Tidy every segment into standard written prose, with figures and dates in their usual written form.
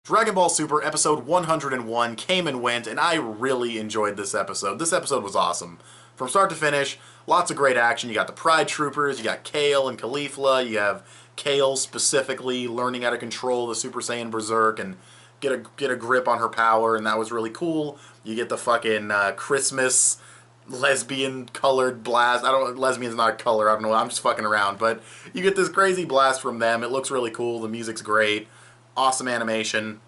Dragon Ball Super episode 101 came and went, and I really enjoyed this episode. This episode was awesome. From start to finish, lots of great action. You got the Pride Troopers, you got Kale and Caulifla, you have Kale specifically learning how to control the Super Saiyan Berserk and get a grip on her power, and that was really cool. You get the fucking Christmas lesbian colored blast. I don't, lesbian's not a color, I don't know, I'm just fucking around, but you get this crazy blast from them. It looks really cool, the music's great, awesome animation.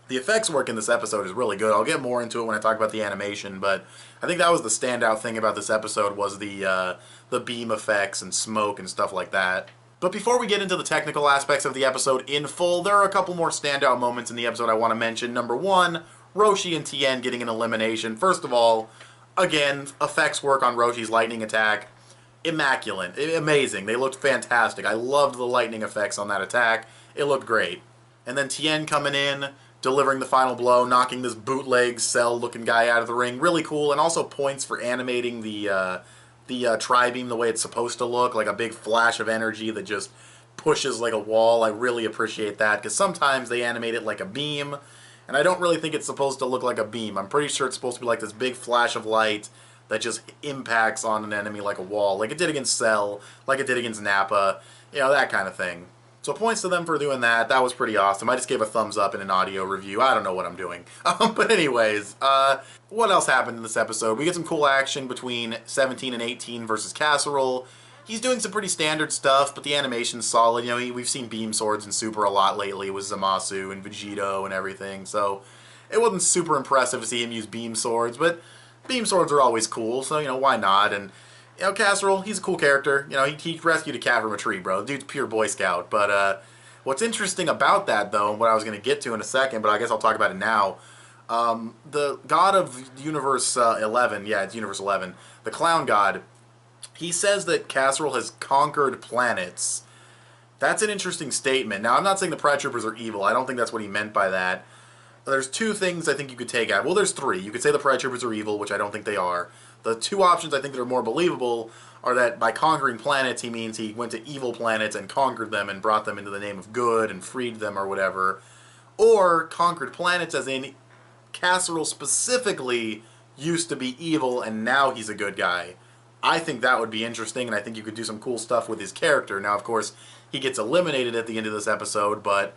The effects work in this episode is really good. I'll get more into it when I talk about the animation, but I think that was the standout thing about this episode was the beam effects and smoke and stuff like that. But before we get into the technical aspects of the episode in full, there are a couple more standout moments in the episode I want to mention. Number one, Roshi and Tien getting an elimination. First of all, again, effects work on Roshi's lightning attack. Immaculate. Amazing. They looked fantastic. I loved the lightning effects on that attack. It looked great. And then Tien coming in, delivering the final blow, knocking this bootleg Cell-looking guy out of the ring. Really cool, and also points for animating the tri-beam the way it's supposed to look, like a big flash of energy that just pushes like a wall. I really appreciate that, because sometimes they animate it like a beam, and I don't really think it's supposed to look like a beam. I'm pretty sure it's supposed to be like this big flash of light that just impacts on an enemy like a wall, like it did against Cell, like it did against Nappa, you know, that kind of thing. So points to them for doing that. That was pretty awesome. I just gave a thumbs up in an audio review. I don't know what I'm doing. But anyways, what else happened in this episode? We get some cool action between 17 and 18 versus Casserole. He's doing some pretty standard stuff, but the animation's solid. You know, we've seen beam swords in Super a lot lately with Zamasu and Vegito and everything, so it wasn't super impressive to see him use beam swords, but beam swords are always cool, so, you know, why not? And you know, Casserole, he's a cool character. You know, he rescued a cat from a tree, bro. The dude's pure Boy Scout. But what's interesting about that, though, and what I was going to get to in a second, but I guess I'll talk about it now, the god of Universe 11, yeah, it's Universe 11, the Clown God, he says that Casserole has conquered planets. That's an interesting statement. Now, I'm not saying the Pride Troopers are evil. I don't think that's what he meant by that. There's two things I think you could take out. Well, there's three. You could say the Pride Troopers are evil, which I don't think they are. The two options I think that are more believable are that by conquering planets, he means he went to evil planets and conquered them and brought them into the name of good and freed them or whatever. Or conquered planets as in Casserole specifically used to be evil and now he's a good guy. I think that would be interesting, and I think you could do some cool stuff with his character. Now, of course, he gets eliminated at the end of this episode, but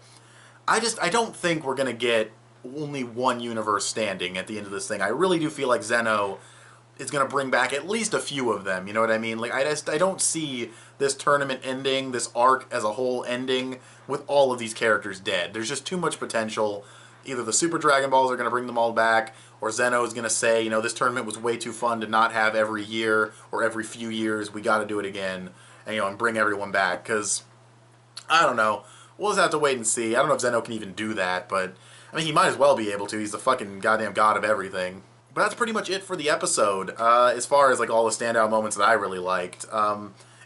I don't think we're going to get only one universe standing at the end of this thing. I really do feel like Zeno is going to bring back at least a few of them, you know what I mean? Like, I don't see this tournament ending, this arc as a whole ending, with all of these characters dead. There's just too much potential. Either the Super Dragon Balls are going to bring them all back, or Zeno is going to say, you know, this tournament was way too fun to not have every year, or every few years, we got to do it again, and, you know, and bring everyone back, because, I don't know, we'll just have to wait and see. I don't know if Zeno can even do that, but, I mean, he might as well be able to. He's the fucking goddamn god of everything. But that's pretty much it for the episode, as far as like all the standout moments that I really liked.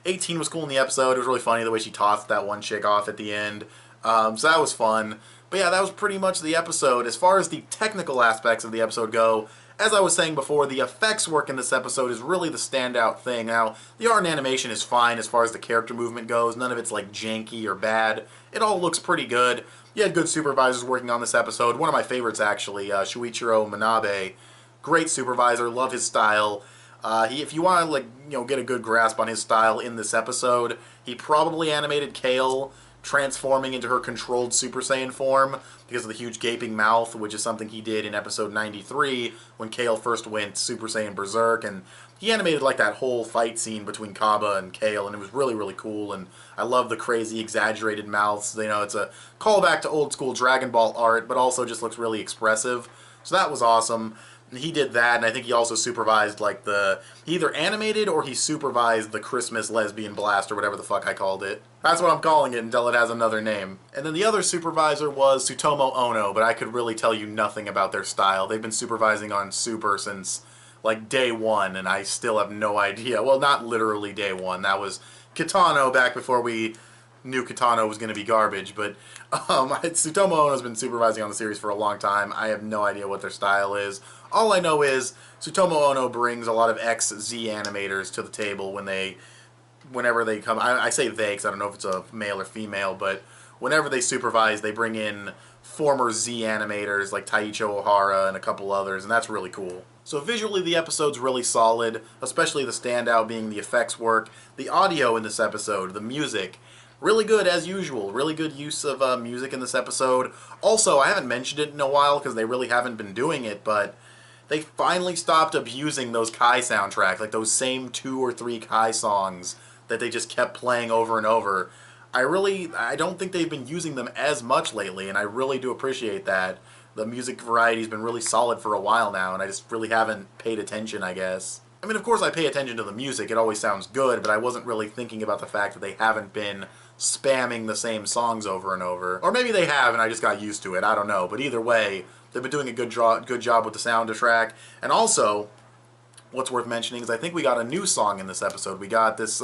18 was cool in the episode. It was really funny the way she tossed that one chick off at the end. So that was fun. But yeah, that was pretty much the episode. As far as the technical aspects of the episode go, as I was saying before, the effects work in this episode is really the standout thing. Now, the art and animation is fine as far as the character movement goes. None of it's like janky or bad. It all looks pretty good. You had good supervisors working on this episode. One of my favorites, actually, Shuichiro Manabe. Great supervisor, love his style. If you want to, like, you know, get a good grasp on his style in this episode, he probably animated Kale transforming into her controlled Super Saiyan form because of the huge gaping mouth, which is something he did in episode 93 when Kale first went Super Saiyan Berserk, and he animated like that whole fight scene between Kaba and Kale, and it was really, really cool, and I love the crazy exaggerated mouths. You know, it's a callback to old school Dragon Ball art, but also just looks really expressive, so that was awesome. He did that, and I think he also supervised, like, he either animated or he supervised the Christmas lesbian blast, or whatever the fuck I called it. That's what I'm calling it until it has another name. And then the other supervisor was Tsutomu Ono, but I could really tell you nothing about their style. They've been supervising on Super since, like, day one, and I still have no idea. Well, not literally day one. That was Kitano back before we knew Kitano was going to be garbage, but Tsutomu Ono's been supervising on the series for a long time. I have no idea what their style is. All I know is Tsutomu Ono brings a lot of XZ animators to the table whenever they come. I say they because I don't know if it's a male or female, but whenever they supervise, they bring in former Z animators like Taiichi Ohara and a couple others, and that's really cool. So visually the episode's really solid, especially the standout being the effects work. The audio in this episode, the music, really good as usual. Really good use of music in this episode. Also, I haven't mentioned it in a while because they really haven't been doing it, but they finally stopped abusing those Kai soundtracks, like those same 2 or 3 Kai songs that they just kept playing over and over. I don't think they've been using them as much lately, and I really do appreciate that. The music variety's been really solid for a while now, and I just really haven't paid attention, I guess. I mean, of course I pay attention to the music, it always sounds good, but I wasn't really thinking about the fact that they haven't been spamming the same songs over and over. Or maybe they have and I just got used to it, I don't know. But either way, they've been doing a good job with the soundtrack. And also, what's worth mentioning is I think we got a new song in this episode. We got this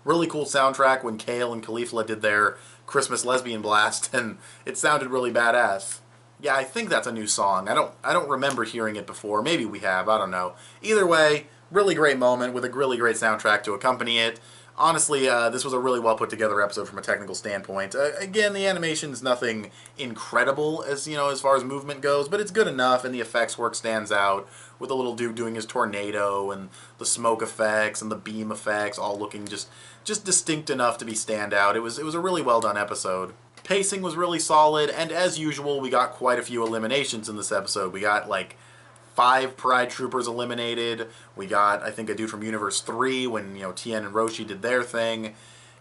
really cool soundtrack when Kale and Caulifla did their Christmas lesbian blast, and it sounded really badass. Yeah, I think that's a new song. I don't remember hearing it before. Maybe we have, I don't know. Either way, really great moment with a really great soundtrack to accompany it. Honestly, this was a really well put together episode from a technical standpoint. Again, the animation's nothing incredible as far as movement goes, but it's good enough, and the effects work stands out with the little dude doing his tornado and the smoke effects and the beam effects all looking just distinct enough to be standout. It was a really well done episode. Pacing was really solid, and as usual, we got quite a few eliminations in this episode. We got like 5 Pride Troopers eliminated. We got, I think, a dude from Universe 3 when, Tien and Roshi did their thing.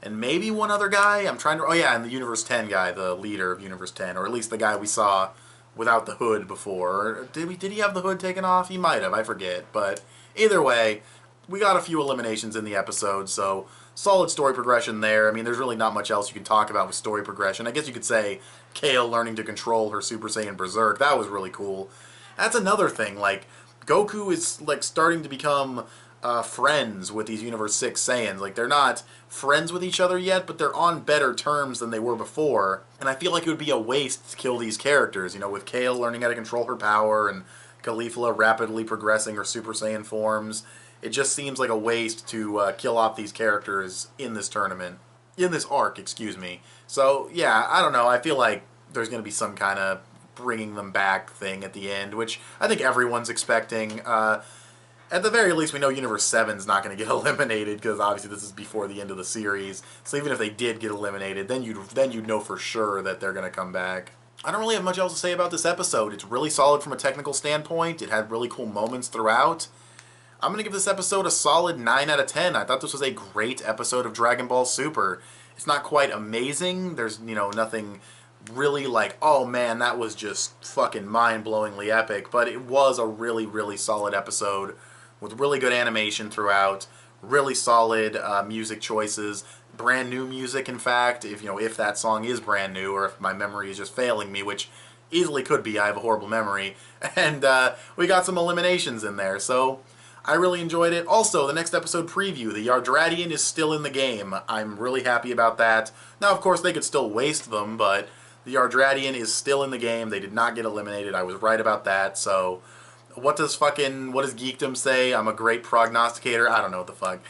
And maybe one other guy. Oh yeah, and the Universe 10 guy, the leader of Universe 10, or at least the guy we saw without the hood before. Did he have the hood taken off? He might have, I forget. But either way, we got a few eliminations in the episode, so solid story progression there. I mean, there's really not much else you can talk about with story progression. I guess you could say Kale learning to control her Super Saiyan Berserk. That was really cool. That's another thing, like, Goku is, like, starting to become friends with these Universe 6 Saiyans. Like, they're not friends with each other yet, but they're on better terms than they were before. And I feel like it would be a waste to kill these characters, with Kale learning how to control her power and Caulifla rapidly progressing her Super Saiyan forms. It just seems like a waste to kill off these characters in this tournament. In this arc, excuse me. So, yeah, I don't know. I feel like there's going to be some kind of bringing them back thing at the end, which I think everyone's expecting. At the very least, we know Universe 7's not going to get eliminated, because obviously this is before the end of the series. So even if they did get eliminated, then you'd know for sure that they're going to come back. I don't really have much else to say about this episode. It's really solid from a technical standpoint. It had really cool moments throughout. I'm going to give this episode a solid 9 out of 10. I thought this was a great episode of Dragon Ball Super. It's not quite amazing. There's, nothing really like, oh man, that was just fucking mind-blowingly epic, but it was a really, really solid episode with really good animation throughout, really solid music choices, brand new music, in fact, if that song is brand new, or if my memory is just failing me, which easily could be, I have a horrible memory, and we got some eliminations in there, so I really enjoyed it. Also, the next episode preview, the Yardratian is still in the game. I'm really happy about that. Now, of course, they could still waste them, but the Yardratian is still in the game. They did not get eliminated. I was right about that, so what does Geekdom say? I'm a great prognosticator. I don't know what the fuck.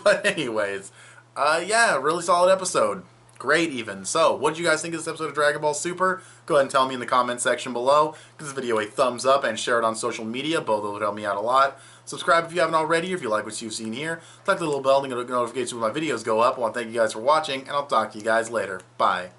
But anyways, yeah, really solid episode. Great, even. So, what did you guys think of this episode of Dragon Ball Super? Go ahead and tell me in the comment section below. Give this video a thumbs up and share it on social media. Both of those would help me out a lot. Subscribe if you haven't already, if you like what you've seen here. Click the little bell to get notifications when my videos go up. I want to thank you guys for watching, and I'll talk to you guys later. Bye.